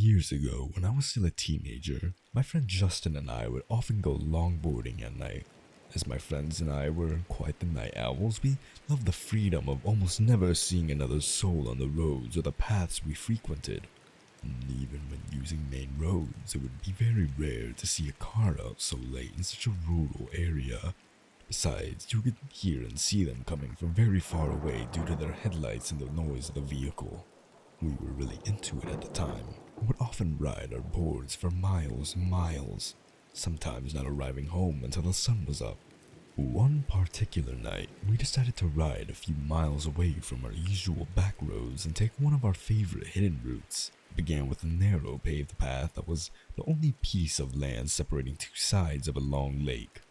Years ago, when I was still a teenager, my friend Justin and I would often go longboarding at night. As my friends and I were quite the night owls, we loved the freedom of almost never seeing another soul on the roads or the paths we frequented. And even when using main roads, it would be very rare to see a car out so late in such a rural area. Besides, you could hear and see them coming from very far away due to their headlights and the noise of the vehicle. We were really into it at the time, and would often ride our boards for miles and miles, sometimes not arriving home until the sun was up. One particular night, we decided to ride a few miles away from our usual back roads and take one of our favorite hidden routes. It began with a narrow paved path that was the only piece of land separating two sides of a long lake.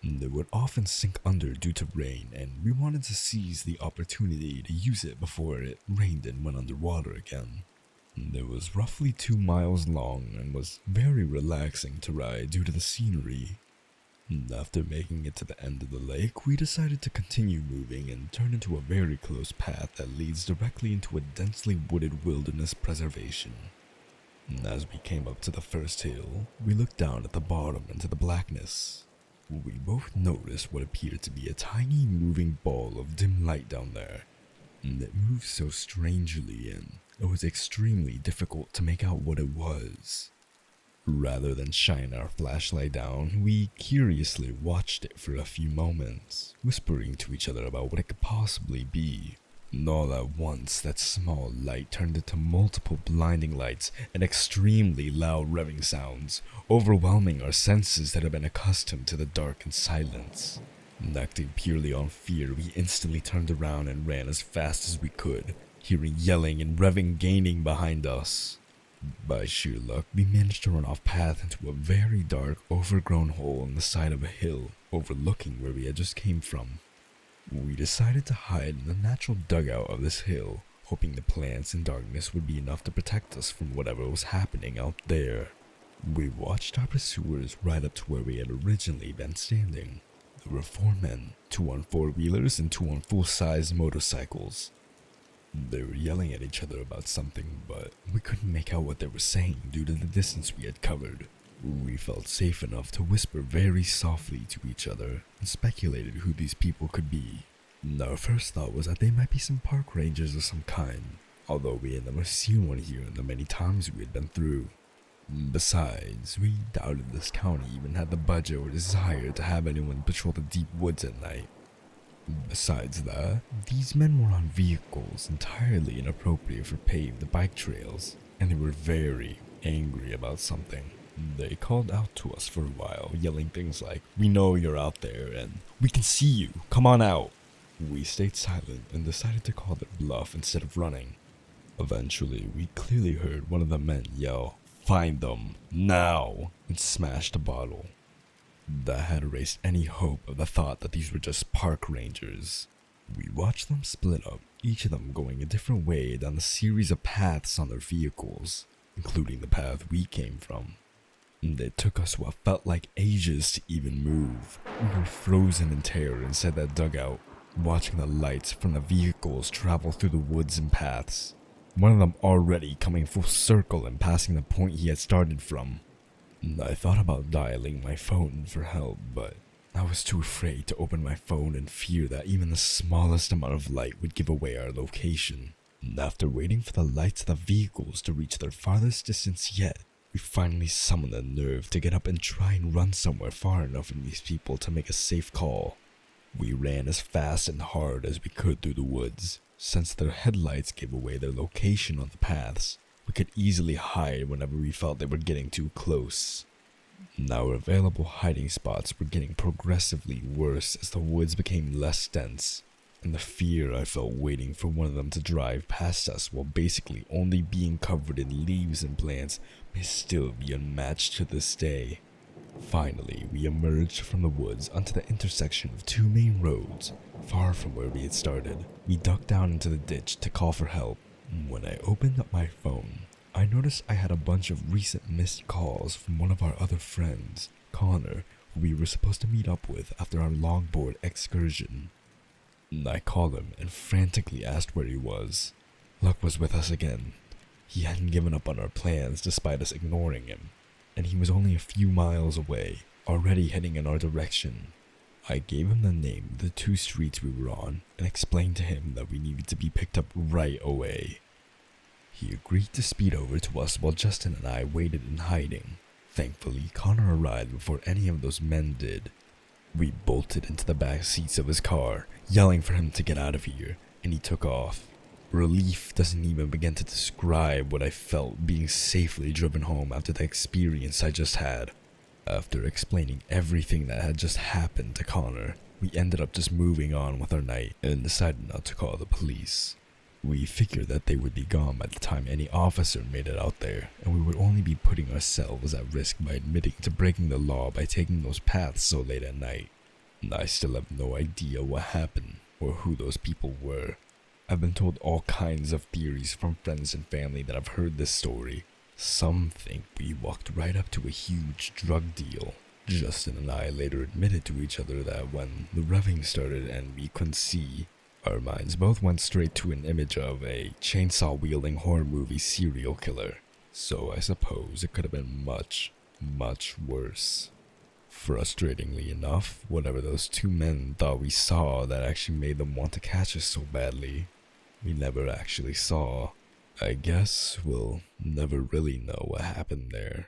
It would often sink under due to rain, and we wanted to seize the opportunity to use it before it rained and went underwater again. It was roughly 2 miles long and was very relaxing to ride due to the scenery. After making it to the end of the lake, we decided to continue moving and turn into a very close path that leads directly into a densely wooded wilderness preservation. As we came up to the first hill, we looked down at the bottom into the blackness. We both noticed what appeared to be a tiny moving ball of dim light down there. It moved so strangely, and it was extremely difficult to make out what it was. Rather than shine our flashlight down, we curiously watched it for a few moments, whispering to each other about what it could possibly be. And all at once, that small light turned into multiple blinding lights and extremely loud revving sounds, overwhelming our senses that had been accustomed to the dark and silence. And acting purely on fear, we instantly turned around and ran as fast as we could, hearing yelling and revving gaining behind us. By sheer luck, we managed to run off path into a very dark, overgrown hole in the side of a hill, overlooking where we had just came from. We decided to hide in the natural dugout of this hill, hoping the plants and darkness would be enough to protect us from whatever was happening out there. We watched our pursuers ride up to where we had originally been standing. There were 4 men, 2 on 4-wheelers and 2 on full-size motorcycles. They were yelling at each other about something, but we couldn't make out what they were saying due to the distance we had covered. We felt safe enough to whisper very softly to each other and speculated who these people could be. Our first thought was that they might be some park rangers of some kind, although we had never seen one here in the many times we had been through. Besides, we doubted this county even had the budget or desire to have anyone patrol the deep woods at night. Besides that, these men were on vehicles entirely inappropriate for paved bike trails, and they were very angry about something. They called out to us for a while, yelling things like, "We know you're out there," and "We can see you, come on out." We stayed silent and decided to call their bluff instead of running. Eventually, we clearly heard one of the men yell, "Find them, now," and smashed a bottle. That had erased any hope of the thought that these were just park rangers. We watched them split up, each of them going a different way down the series of paths on their vehicles, including the path we came from. It took us what felt like ages to even move. We were frozen in terror inside that dugout, watching the lights from the vehicles travel through the woods and paths. One of them already coming full circle and passing the point he had started from. I thought about dialing my phone for help, but I was too afraid to open my phone in fear that even the smallest amount of light would give away our location. After waiting for the lights of the vehicles to reach their farthest distance yet, we finally summoned the nerve to get up and try and run somewhere far enough from these people to make a safe call. We ran as fast and hard as we could through the woods. Since their headlights gave away their location on the paths, we could easily hide whenever we felt they were getting too close. Our available hiding spots were getting progressively worse as the woods became less dense, and the fear I felt waiting for one of them to drive past us while basically only being covered in leaves and plants may still be unmatched to this day. Finally, we emerged from the woods onto the intersection of 2 main roads, far from where we had started. We ducked down into the ditch to call for help. When I opened up my phone, I noticed I had a bunch of recent missed calls from one of our other friends, Connor, who we were supposed to meet up with after our longboard excursion. I called him and frantically asked where he was. Luck was with us again. He hadn't given up on our plans despite us ignoring him, and he was only a few miles away, already heading in our direction. I gave him the name of the 2 streets we were on and explained to him that we needed to be picked up right away. He agreed to speed over to us while Justin and I waited in hiding. Thankfully, Connor arrived before any of those men did. We bolted into the back seats of his car, yelling for him to get out of here, and he took off. Relief doesn't even begin to describe what I felt being safely driven home after the experience I just had. After explaining everything that had just happened to Connor, we ended up just moving on with our night and decided not to call the police. We figured that they would be gone by the time any officer made it out there, and we would only be putting ourselves at risk by admitting to breaking the law by taking those paths so late at night. And I still have no idea what happened or who those people were. I've been told all kinds of theories from friends and family that have heard this story. Some think we walked right up to a huge drug deal. Justin and I later admitted to each other that when the revving started and we couldn't see, our minds both went straight to an image of a chainsaw-wielding horror movie serial killer. So I suppose it could have been much, much worse. Frustratingly enough, whatever those 2 men thought we saw that actually made them want to catch us so badly, we never actually saw. I guess we'll never really know what happened there.